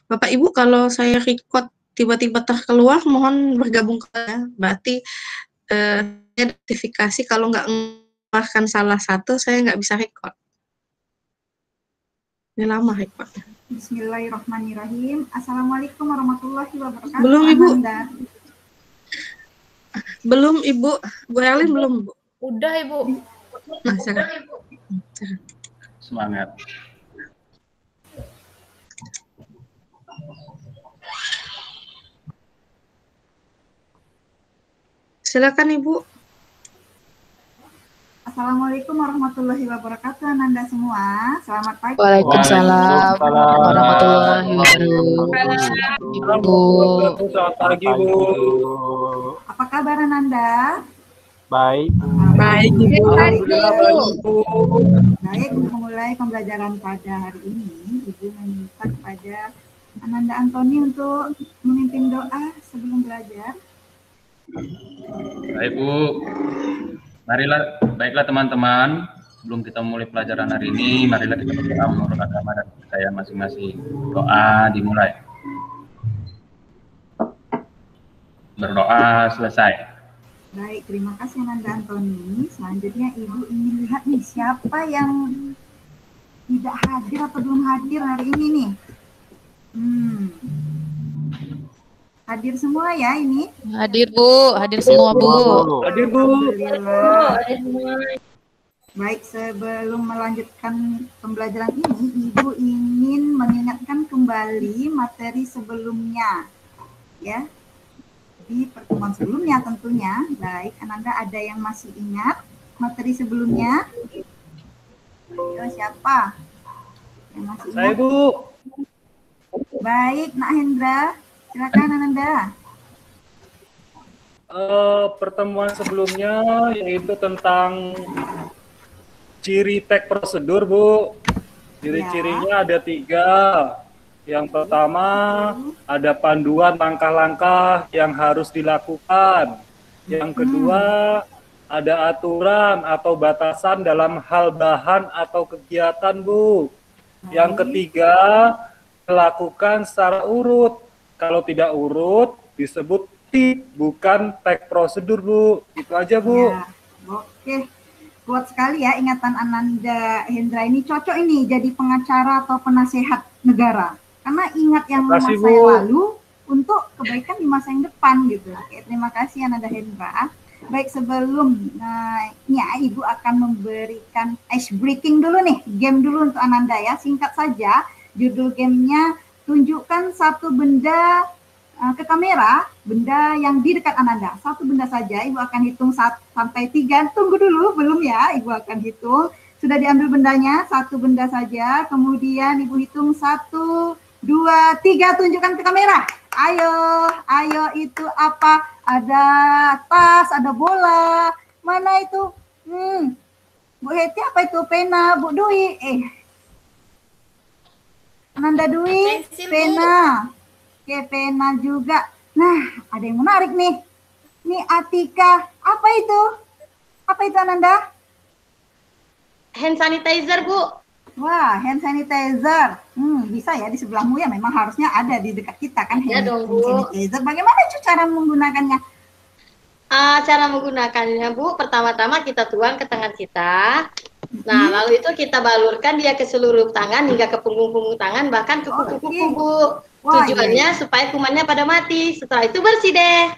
Bapak Ibu, kalau saya record tiba-tiba terkeluar, mohon bergabung ke saya. Berarti saya notifikasi kalau nggak mengeluarkan salah satu, saya nggak bisa record. Ini lama recordnya. Bismillahirrahmanirrahim. Assalamualaikum warahmatullahi wabarakatuh. Belum Ibu. Ananda. Belum Ibu. Bu Erlin belum Bu. Udah Ibu. Nah, sekarang. Semangat. Silakan Ibu. Assalamualaikum warahmatullahi wabarakatuh, Ananda semua. Selamat pagi. Waalaikumsalam warahmatullahi wabarakatuh. Ibu. Selamat pagi Bu. Apa kabar Ananda? Baik. Baik Ibu. Baik, untuk memulai pembelajaran pada hari ini, Ibu meminta kepada Ananda Antoni untuk memimpin doa sebelum belajar. Baik Bu. Marilah, baiklah teman-teman. Sebelum kita mulai pelajaran hari ini, marilah kita berdoa menurut agama dan kepercayaan masing-masing. Doa dimulai. Berdoa selesai. Baik, terima kasih Ananda Antoni. Selanjutnya Ibu ingin lihat nih siapa yang tidak hadir atau belum hadir hari ini nih. Hadir semua ya ini? Hadir Bu, hadir semua Bu. Hadir Bu. Alhamdulillah. Baik, sebelum melanjutkan pembelajaran ini, Ibu ingin mengingatkan kembali materi sebelumnya. Ya. Di pertemuan sebelumnya tentunya. Baik, Ananda ada yang masih ingat materi sebelumnya? Ayo, siapa yang masih ingat? Saya Bu. Baik, Nak Hendra. Silakan Ananda. Pertemuan sebelumnya yaitu tentang ciri tag prosedur Bu. Ciri-cirinya ada 3. Yang pertama ada panduan langkah-langkah yang harus dilakukan. Yang kedua ada aturan atau batasan dalam hal bahan atau kegiatan Bu. Yang ketiga melakukan secara urut. Kalau tidak urut disebut tip, bukan tag prosedur Bu. Itu aja Bu. Ya, oke. Kuat sekali ya ingatan Ananda Hendra ini, cocok ini jadi pengacara atau penasehat negara. Karena ingat yang masa yang lalu untuk kebaikan di masa yang depan gitu. Oke, terima kasih Ananda Hendra. Baik, sebelumnya Ibu akan memberikan ice breaking dulu nih, game dulu untuk Ananda ya. Singkat saja, judul gamenya tunjukkan satu benda ke kamera, benda yang di dekat Ananda. Satu benda saja, Ibu akan hitung 1 sampai 3. Tunggu dulu, belum ya, Ibu akan hitung. Sudah diambil bendanya, satu benda saja. Kemudian Ibu hitung 1, 2, 3, tunjukkan ke kamera. Ayo itu apa? Ada tas, ada bola. Mana itu? Bu Heti apa itu? Pena, Bu Dwi. Ananda Dwi, pena. Oke, pena juga. Nah, ada yang menarik nih. Nih Atika, apa itu? Apa itu Ananda? Hand sanitizer, Bu. Wah, hand sanitizer. Bisa ya di sebelahmu ya, memang harusnya ada di dekat kita kan hand sanitizer. Bagaimana cara menggunakannya? Cara menggunakannya, Bu, pertama-tama kita tuang ke tangan kita. Nah, lalu itu kita balurkan dia ke seluruh tangan hingga ke punggung-punggung tangan, bahkan ke kuku-kuku, Bu. Tujuannya supaya kumannya pada mati. Setelah itu bersih deh.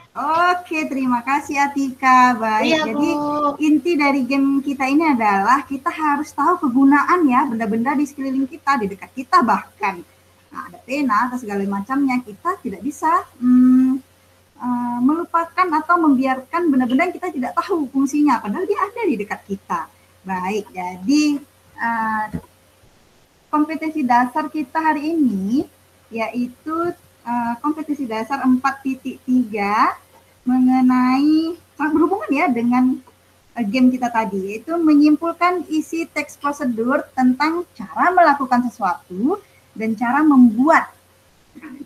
Oke, terima kasih Atika. Baik, iya, jadi Bu. Inti dari game kita ini adalah kita harus tahu kegunaan ya benda-benda di sekeliling kita, di dekat kita bahkan. Nah, ada pena atau segala macamnya, kita tidak bisa melupakan atau membiarkan benda-benda yang kita tidak tahu fungsinya, padahal dia ada di dekat kita. Baik, jadi kompetensi dasar kita hari ini yaitu kompetensi dasar 4.3 mengenai berhubungan ya dengan game kita tadi, yaitu menyimpulkan isi teks prosedur tentang cara melakukan sesuatu dan cara membuat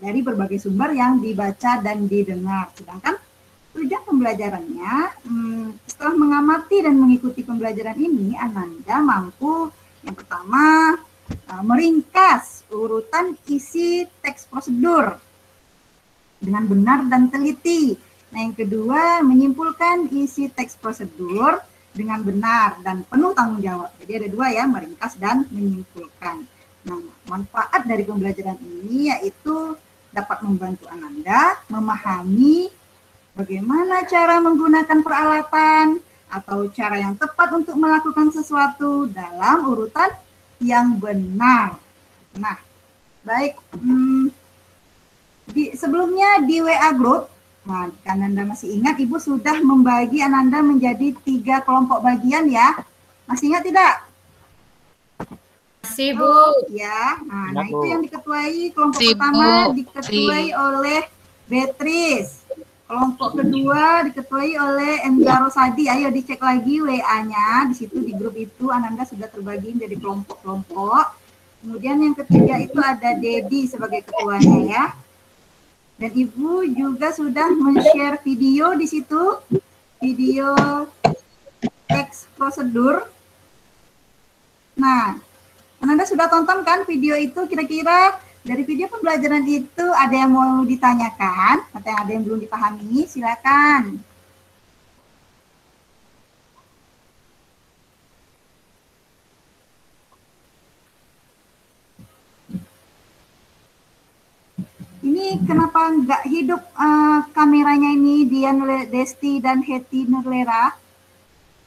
dari berbagai sumber yang dibaca dan didengar. Sedangkan tujuan pembelajarannya, setelah mengamati dan mengikuti pembelajaran ini, Ananda mampu yang pertama meringkas urutan isi teks prosedur dengan benar dan teliti. Nah, yang kedua, menyimpulkan isi teks prosedur dengan benar dan penuh tanggung jawab. Jadi ada dua ya, meringkas dan menyimpulkan. Nah, manfaat dari pembelajaran ini yaitu dapat membantu Ananda memahami bagaimana cara menggunakan peralatan atau cara yang tepat untuk melakukan sesuatu dalam urutan yang benar. Nah, baik. Sebelumnya di WA Group, nah, Ananda masih ingat Ibu sudah membagi Ananda menjadi 3 kelompok bagian ya. Masih ingat tidak? Masih, Bu. Ya, nah itu Bu. yang diketuai kelompok Si, pertama Bu. diketuai oleh Beatrice. Kelompok kedua diketuai oleh Enza Rosadi. Ayo dicek lagi WA-nya. Di situ di grup itu Ananda sudah terbagi menjadi kelompok-kelompok. Kemudian yang ketiga itu ada Dedi sebagai ketuanya ya. Dan Ibu juga sudah men-share video di situ. Video teks prosedur. Nah, Ananda sudah tonton kan video itu? Kira-kira dari video pembelajaran itu ada yang mau ditanyakan atau ada yang belum dipahami? Silakan. Ini kenapa nggak hidup kameranya ini Dian Desti dan Heti Nurlera?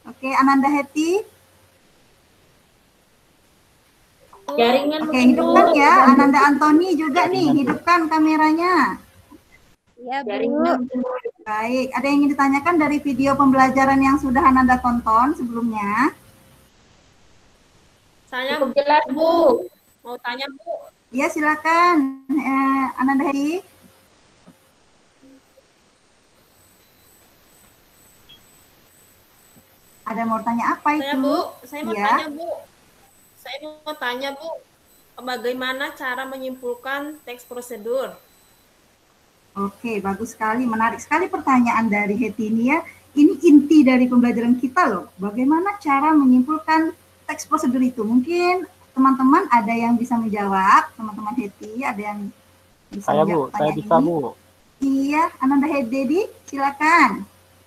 Oke, Ananda Heti. Jaringan Oke, hidupkan ya. Ananda Antoni juga nih, hidupkan kameranya. Ya, Bu. Jaringan. Baik, ada yang ingin ditanyakan dari video pembelajaran yang sudah Ananda tonton sebelumnya? Saya Cukup jelas, Bu. mau tanya, Bu. Ya, silakan. Ananda Heti. Ada mau tanya apa itu? Saya mau Ya. tanya, Bu. Saya mau tanya, Bu, bagaimana cara menyimpulkan teks prosedur? Oke, bagus sekali, menarik sekali pertanyaan dari Heti ini ya. Ini inti dari pembelajaran kita loh. Bagaimana cara menyimpulkan teks prosedur itu? Mungkin teman-teman ada yang bisa menjawab, teman-teman Heti, ada yang bisa Saya, Bu, menjawab saya pertanyaan bisa, ini? Bu. Iya, Ananda Dedi, silakan.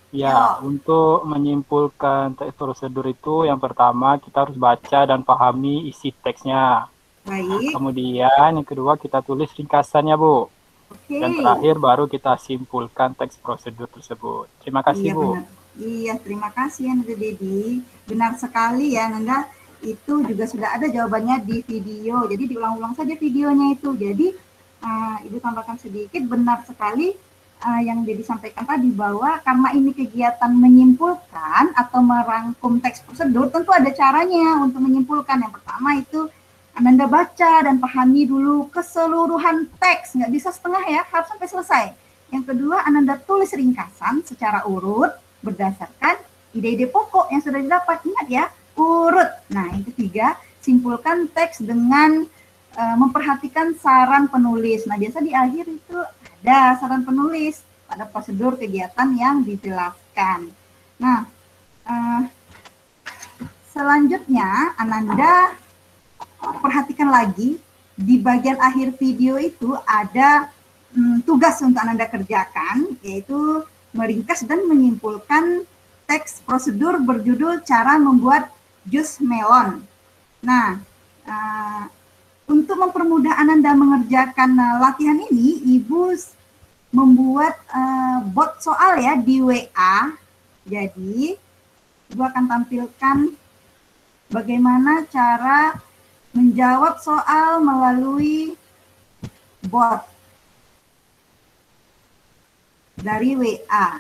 Ya, untuk menyimpulkan teks prosedur itu yang pertama kita harus baca dan pahami isi teksnya. Baik, Kemudian yang kedua kita tulis ringkasannya, Bu. oke. Dan terakhir baru kita simpulkan teks prosedur tersebut. Terima kasih, Iya, Bu. benar. Iya, terima kasih Ananda Dedi. Benar sekali ya, Ananda. Itu juga sudah ada jawabannya di video. Jadi diulang-ulang saja videonya itu. Jadi Ibu tambahkan sedikit, benar sekali yang Dedi sampaikan tadi bahwa karena ini kegiatan menyimpulkan atau merangkum teks prosedur, tentu ada caranya untuk menyimpulkan. Yang pertama itu Ananda baca dan pahami dulu keseluruhan teks, nggak bisa setengah ya, harus sampai selesai. Yang kedua, Ananda tulis ringkasan secara urut berdasarkan ide-ide pokok yang sudah didapat. Ingat ya, urut. Nah, yang ketiga, simpulkan teks dengan memperhatikan saran penulis. Nah, biasa di akhir itu ada saran penulis pada prosedur kegiatan yang dijelaskan. Nah, selanjutnya Ananda perhatikan lagi di bagian akhir video itu ada tugas untuk Ananda kerjakan, yaitu meringkas dan menyimpulkan teks prosedur berjudul cara membuat jus melon. Nah, untuk mempermudah Ananda mengerjakan latihan ini, Ibu membuat bot soal ya di WA. Jadi, Ibu akan tampilkan bagaimana cara menjawab soal melalui bot dari WA.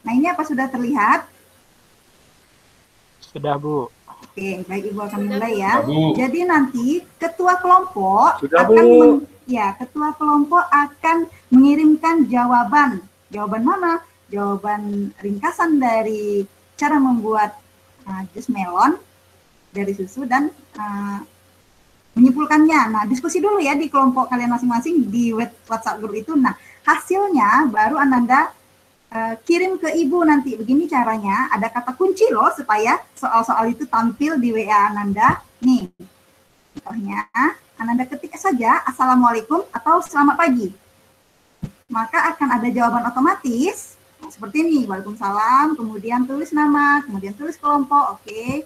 Nah, ini apa sudah terlihat? Sudah, Bu. Oke, baik, Ibu akan mulai ya. Bu. Jadi nanti ketua kelompok Sudah, akan Bu. ketua kelompok akan mengirimkan jawaban. Jawaban mana? Jawaban ringkasan dari cara membuat jus melon dari susu dan menyimpulkannya. Nah, diskusi dulu ya di kelompok kalian masing-masing di WhatsApp group itu. Nah, hasilnya baru Ananda kirim ke Ibu nanti. Begini caranya, ada kata kunci loh supaya soal-soal itu tampil di WA Ananda. Nih, contohnya Ananda ketik saja Assalamualaikum atau Selamat Pagi. Maka akan ada jawaban otomatis. Nah, seperti ini, Waalaikumsalam, kemudian tulis nama, kemudian tulis kelompok, oke.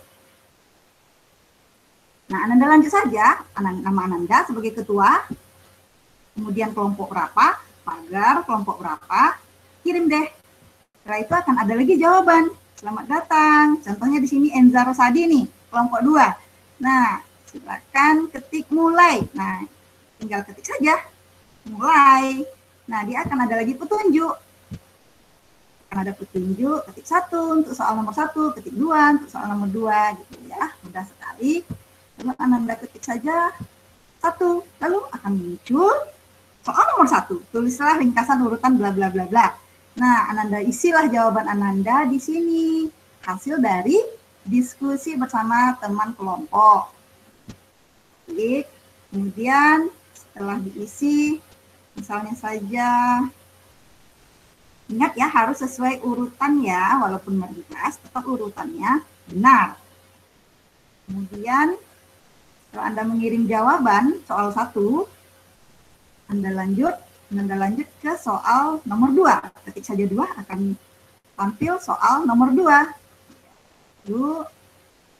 Nah, Ananda lanjut saja, nama Ananda sebagai ketua, kemudian kelompok berapa, pagar, kelompok berapa, kirim deh. Setelah itu akan ada lagi jawaban, selamat datang. Contohnya di sini Enza Rosadi nih, kelompok 2. Nah, silakan ketik mulai. Nah, tinggal ketik saja, mulai. Nah, dia akan ada lagi petunjuk. Akan ada petunjuk, ketik 1 untuk soal nomor 1, ketik 2 untuk soal nomor 2, gitu ya. Mudah sekali. Lalu Ananda ketik saja 1, lalu akan muncul soal nomor 1. Tulislah ringkasan urutan bla bla bla bla. Nah, Ananda isilah jawaban Ananda di sini. Hasil dari diskusi bersama teman kelompok. Klik. Kemudian setelah diisi, misalnya saja, ingat ya harus sesuai urutan ya, walaupun meringkas, tetap urutannya benar. Kemudian kalau Anda mengirim jawaban soal 1, Anda lanjut ke soal nomor 2. Ketik saja 2 akan tampil soal nomor 2. Lalu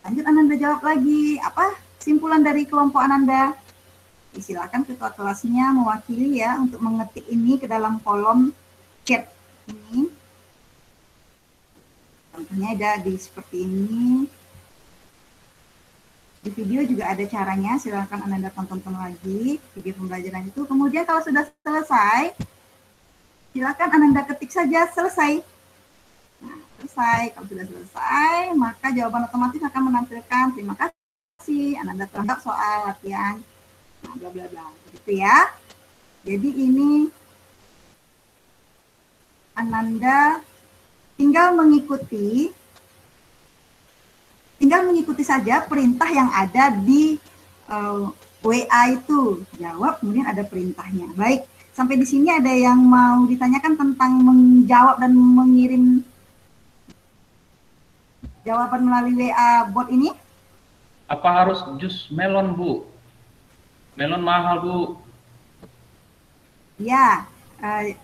lanjut Ananda jawab lagi, apa kesimpulan dari kelompok Ananda? Silakan ketua kelasnya mewakili ya untuk mengetik ini ke dalam kolom chat ini. Contohnya ada di seperti ini. Di video juga ada caranya, silakan Ananda tonton lagi video pembelajaran itu. Kemudian kalau sudah selesai, silakan Ananda ketik saja selesai. Nah, selesai. Kalau sudah selesai, maka jawaban otomatis akan menampilkan terima kasih, Ananda telah soal latihan, nah, bla bla bla, gitu ya. Jadi ini Ananda tinggal mengikuti saja perintah yang ada di WA itu. Jawab, kemudian ada perintahnya. Baik, sampai di sini ada yang mau ditanyakan tentang menjawab dan mengirim jawaban melalui WA bot ini? Apa harus jus melon, Bu? Melon mahal, Bu. Ya,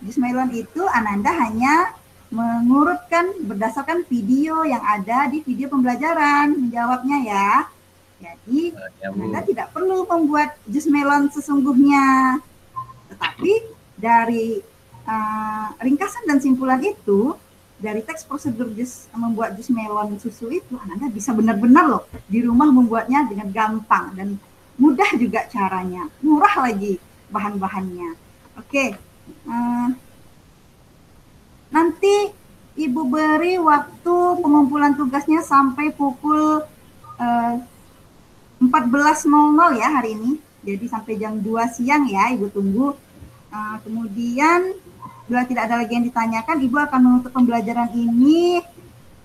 jus melon itu Ananda hanya mengurutkan berdasarkan video yang ada di video pembelajaran menjawabnya ya. Jadi Anda tidak perlu membuat jus melon sesungguhnya, tetapi dari ringkasan dan simpulan itu, dari teks prosedur membuat jus melon susu itu, Anda bisa benar-benar loh di rumah membuatnya dengan gampang dan mudah juga caranya, murah lagi bahan-bahannya. Oke. Nanti Ibu beri waktu pengumpulan tugasnya sampai pukul 14.00 ya hari ini. Jadi sampai jam 2 siang ya Ibu tunggu. Kemudian bila tidak ada lagi yang ditanyakan, Ibu akan menutup pembelajaran ini.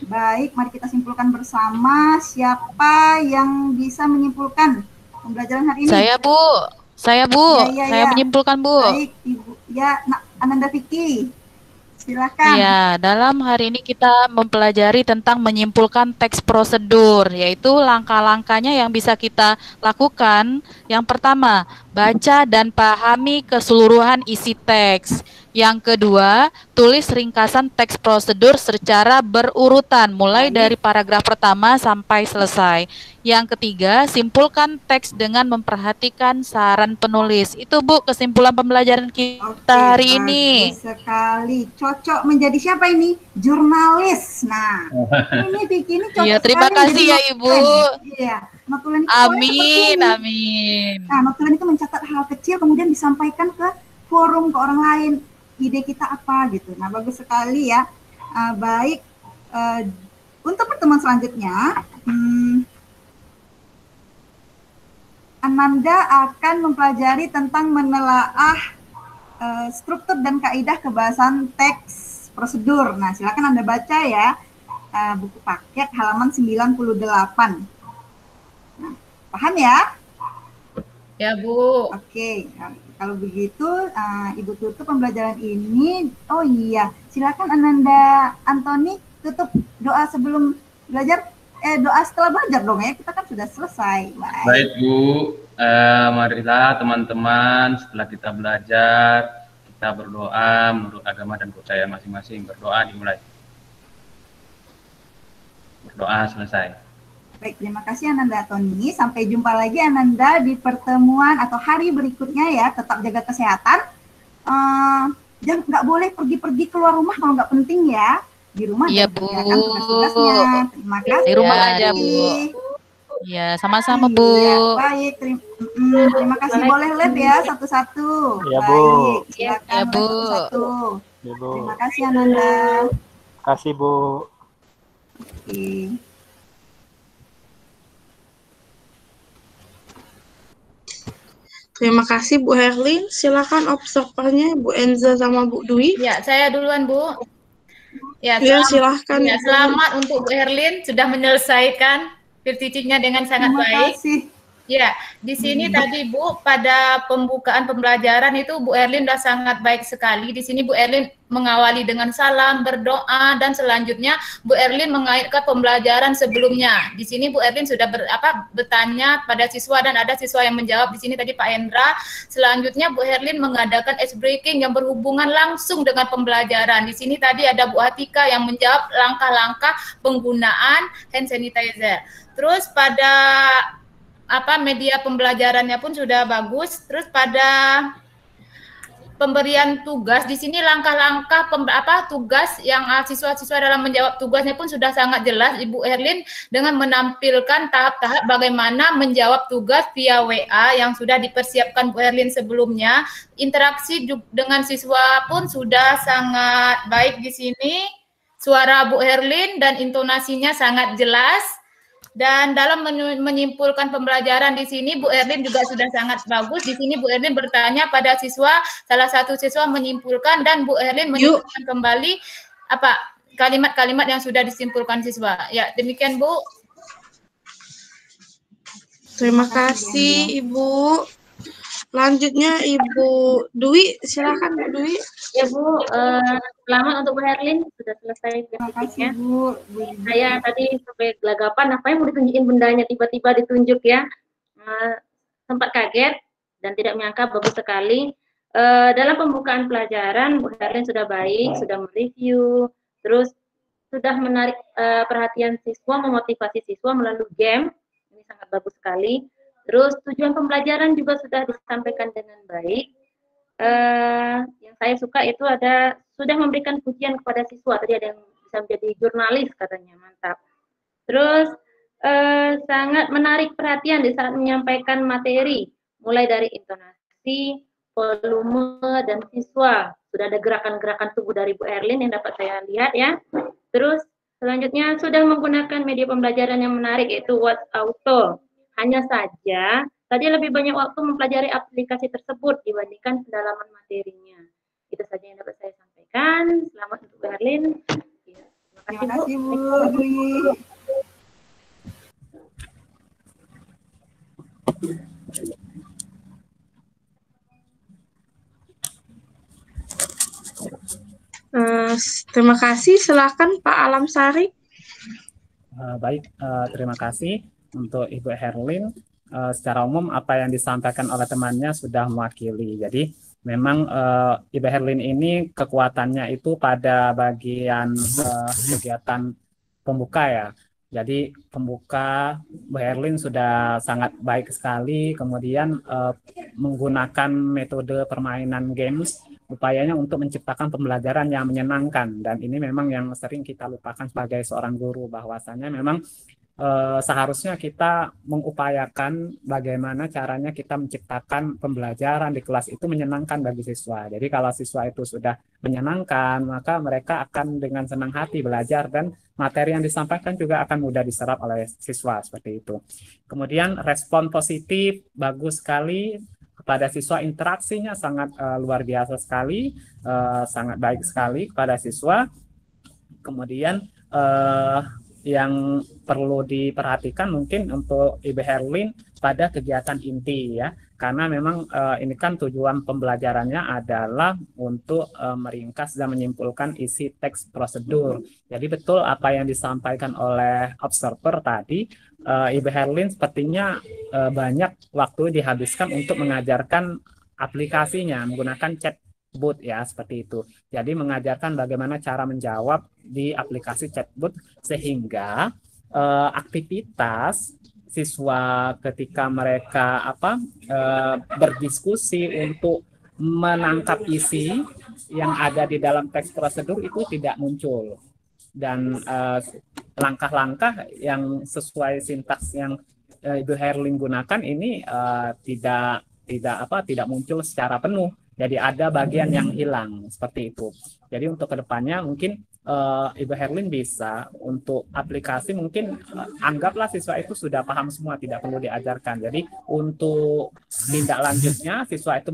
Baik, mari kita simpulkan bersama. Siapa yang bisa menyimpulkan pembelajaran hari ini? Saya, Bu. Saya menyimpulkan, Bu. Baik, Ibu. Ya, Ananda Vicky. Silakan. Ya, dalam hari ini kita mempelajari tentang menyimpulkan teks prosedur, yaitu langkah-langkahnya yang bisa kita lakukan. Yang pertama, baca dan pahami keseluruhan isi teks. Yang kedua, tulis ringkasan teks prosedur secara berurutan, mulai dari paragraf pertama sampai selesai. Yang ketiga, simpulkan teks dengan memperhatikan saran penulis. Itu Bu, kesimpulan pembelajaran kita hari ini. Bagus sekali. Cocok menjadi siapa ini? Jurnalis. Nah, ini Vicky ini cocok. Iya, terima kasih ya Ibu. Iya. Notulen amin, amin. Nah, notulen itu mencatat hal kecil kemudian disampaikan ke forum, ke orang lain. Ide kita apa gitu. Nah, bagus sekali ya. Baik, untuk pertemuan selanjutnya, Ananda akan mempelajari tentang menelaah struktur dan kaidah kebahasan teks prosedur. Nah, silakan Anda baca ya buku paket halaman 98. Nah, paham ya? Ya, Bu. Oke. Kalau begitu, Ibu tutup pembelajaran ini. Oh iya, silakan Ananda Antoni tutup doa sebelum belajar. Doa setelah belajar dong ya, kita kan sudah selesai. Baik Bu, marilah teman-teman setelah kita belajar, kita berdoa menurut agama dan kepercayaan masing-masing. Berdoa dimulai. Berdoa selesai. Baik, terima kasih Ananda Tony. Sampai jumpa lagi Ananda di pertemuan atau hari berikutnya ya. Tetap jaga kesehatan. Jangan nggak boleh pergi-pergi keluar rumah kalau nggak penting ya. Di rumah Iya, jangan Bu. kerjakan tugas-tugasnya. Terima kasih. Di rumah Bu. aja, Bu. Ya, sama-sama Bu. Iya, baik. Terima kasih. Boleh live ya satu-satu. Iya, Bu. Baik, silakan Iya, Bu. satu-satu. Iya, Bu. Terima kasih Ananda. Terima kasih, Bu. Oke. Terima kasih Bu Herlin. Silakan observernya Bu Enza sama Bu Dwi. Ya, saya duluan Bu. Ya, silahkan. Ya, selamat untuk Bu Herlin sudah menyelesaikan peer teaching-nya dengan sangat baik. Terima kasih. Ya, di sini tadi Bu pada pembukaan pembelajaran itu Bu Erlin sudah sangat baik sekali. Di sini Bu Erlin mengawali dengan salam, berdoa, dan selanjutnya Bu Erlin mengaitkan pembelajaran sebelumnya. Di sini Bu Erlin sudah bertanya pada siswa dan ada siswa yang menjawab. Di sini tadi Pak Hendra. Selanjutnya Bu Erlin mengadakan ice breaking yang berhubungan langsung dengan pembelajaran. Di sini tadi ada Bu Atika yang menjawab langkah-langkah penggunaan hand sanitizer. Terus pada media pembelajarannya pun sudah bagus. Terus pada pemberian tugas di sini langkah-langkah tugas yang siswa-siswa dalam menjawab tugasnya pun sudah sangat jelas Ibu Erlin dengan menampilkan tahap-tahap bagaimana menjawab tugas via WA yang sudah dipersiapkan Bu Erlin sebelumnya. Interaksi dengan siswa pun sudah sangat baik di sini. Suara Bu Erlin dan intonasinya sangat jelas. Dan dalam menyimpulkan pembelajaran di sini Bu Erlin juga sudah sangat bagus. Di sini Bu Erlin bertanya pada siswa, salah satu siswa menyimpulkan dan Bu Erlin menyimpulkan kembali kalimat-kalimat yang sudah disimpulkan siswa. Ya, demikian Bu. Terima kasih Ibu. Selanjutnya Ibu Dwi, silakan Bu Dwi. Ya Bu, selamat untuk Bu Herlin sudah selesai. Terima kasih Bu. Saya tadi sampai gelagapan, apa yang mau ditunjukin bundanya tiba-tiba ditunjuk ya. Sempat kaget dan tidak menyangka bagus sekali. Dalam pembukaan pelajaran Bu Herlin sudah baik, sudah mereview, terus sudah menarik perhatian siswa, memotivasi siswa melalui game. Ini sangat bagus sekali. Terus tujuan pembelajaran juga sudah disampaikan dengan baik. Yang saya suka itu sudah memberikan pujian kepada siswa. Tadi ada yang bisa menjadi jurnalis katanya, mantap. Terus sangat menarik perhatian di saat menyampaikan materi, mulai dari intonasi, volume, dan siswa. Sudah ada gerakan-gerakan tubuh dari Bu Erlin yang dapat saya lihat ya. Terus selanjutnya sudah menggunakan media pembelajaran yang menarik yaitu Watch Auto. Hanya saja, tadi lebih banyak waktu mempelajari aplikasi tersebut dibandingkan pendalaman materinya. Itu saja yang dapat saya sampaikan. Selamat untuk Bu Herlin. Ya, terima kasih Bu. Terima kasih. Silakan Pak Alamsari. Baik, terima kasih untuk Ibu Herlin. Secara umum apa yang disampaikan oleh temannya sudah mewakili. Jadi memang Ibu Herlin ini kekuatannya itu pada bagian kegiatan pembuka ya. Jadi pembuka Bu Herlin sudah sangat baik sekali. Kemudian menggunakan metode permainan games, upayanya untuk menciptakan pembelajaran yang menyenangkan. Dan ini memang yang sering kita lupakan sebagai seorang guru, bahwasannya memang seharusnya kita mengupayakan bagaimana caranya kita menciptakan pembelajaran di kelas itu menyenangkan bagi siswa. Jadi kalau siswa itu sudah menyenangkan, maka mereka akan dengan senang hati belajar dan materi yang disampaikan juga akan mudah diserap oleh siswa, seperti itu. Kemudian respon positif bagus sekali kepada siswa, interaksinya sangat luar biasa sekali, sangat baik sekali kepada siswa. Kemudian yang perlu diperhatikan mungkin untuk Ibu Herlin pada kegiatan inti ya. karena memang ini kan tujuan pembelajarannya adalah untuk meringkas dan menyimpulkan isi teks prosedur. Jadi betul apa yang disampaikan oleh observer tadi, Ibu Herlin sepertinya banyak waktu dihabiskan untuk mengajarkan aplikasinya menggunakan chatbot ya, seperti itu. Jadi mengajarkan bagaimana cara menjawab di aplikasi chatbot sehingga aktivitas siswa ketika mereka berdiskusi untuk menangkap isi yang ada di dalam teks prosedur itu tidak muncul, dan langkah-langkah yang sesuai sintaks yang Ibu Herlin gunakan ini tidak muncul secara penuh. Jadi ada bagian yang hilang seperti itu. Jadi untuk kedepannya mungkin Ibu Herlin bisa untuk aplikasi mungkin anggaplah siswa itu sudah paham semua, tidak perlu diajarkan. Jadi untuk tindak lanjutnya siswa itu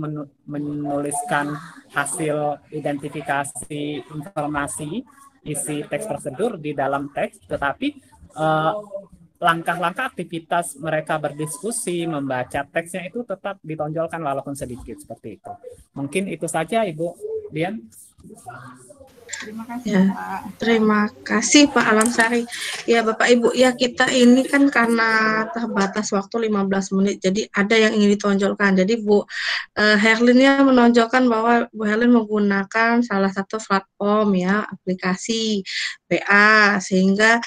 menuliskan hasil identifikasi informasi isi teks prosedur di dalam teks, tetapi langkah-langkah aktivitas mereka berdiskusi, membaca teksnya itu tetap ditonjolkan walaupun sedikit, seperti itu. Mungkin itu saja Ibu Dian. Terima kasih, Ya, Pak. terima kasih Pak Alamsari. Ya Bapak Ibu, ya kita ini kan karena terbatas waktu 15 menit, jadi ada yang ingin ditonjolkan. Jadi Bu Herlinnya menonjolkan bahwa Bu Herlin menggunakan salah satu platform ya, aplikasi WA, sehingga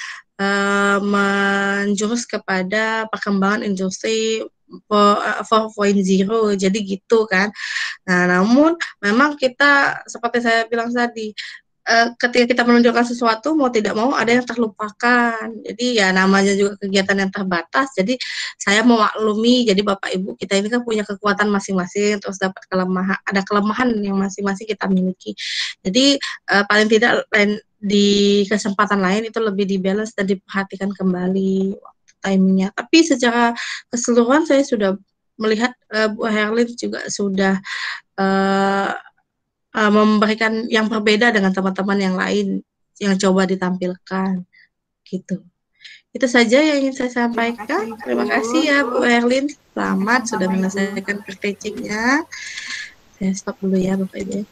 menjurus kepada perkembangan industri 4.0, jadi gitu kan. Nah, namun memang kita seperti saya bilang tadi, ketika kita menunjukkan sesuatu mau tidak mau ada yang terlupakan. Jadi ya namanya juga kegiatan yang terbatas. Jadi saya memaklumi. Jadi Bapak Ibu kita ini kan punya kekuatan masing-masing, terus dapat ada kelemahan yang masing-masing kita miliki. Jadi paling tidak di kesempatan lain itu lebih dibalance dan diperhatikan kembali timingnya. Tapi secara keseluruhan saya sudah melihat Bu Herlin juga sudah memberikan yang berbeda dengan teman-teman yang lain yang coba ditampilkan gitu. Itu saja yang ingin saya sampaikan. Terima kasih ya Bu Herlin. Selamat sudah menyelesaikan prakteknya. Saya stop dulu ya Bapak Ibu.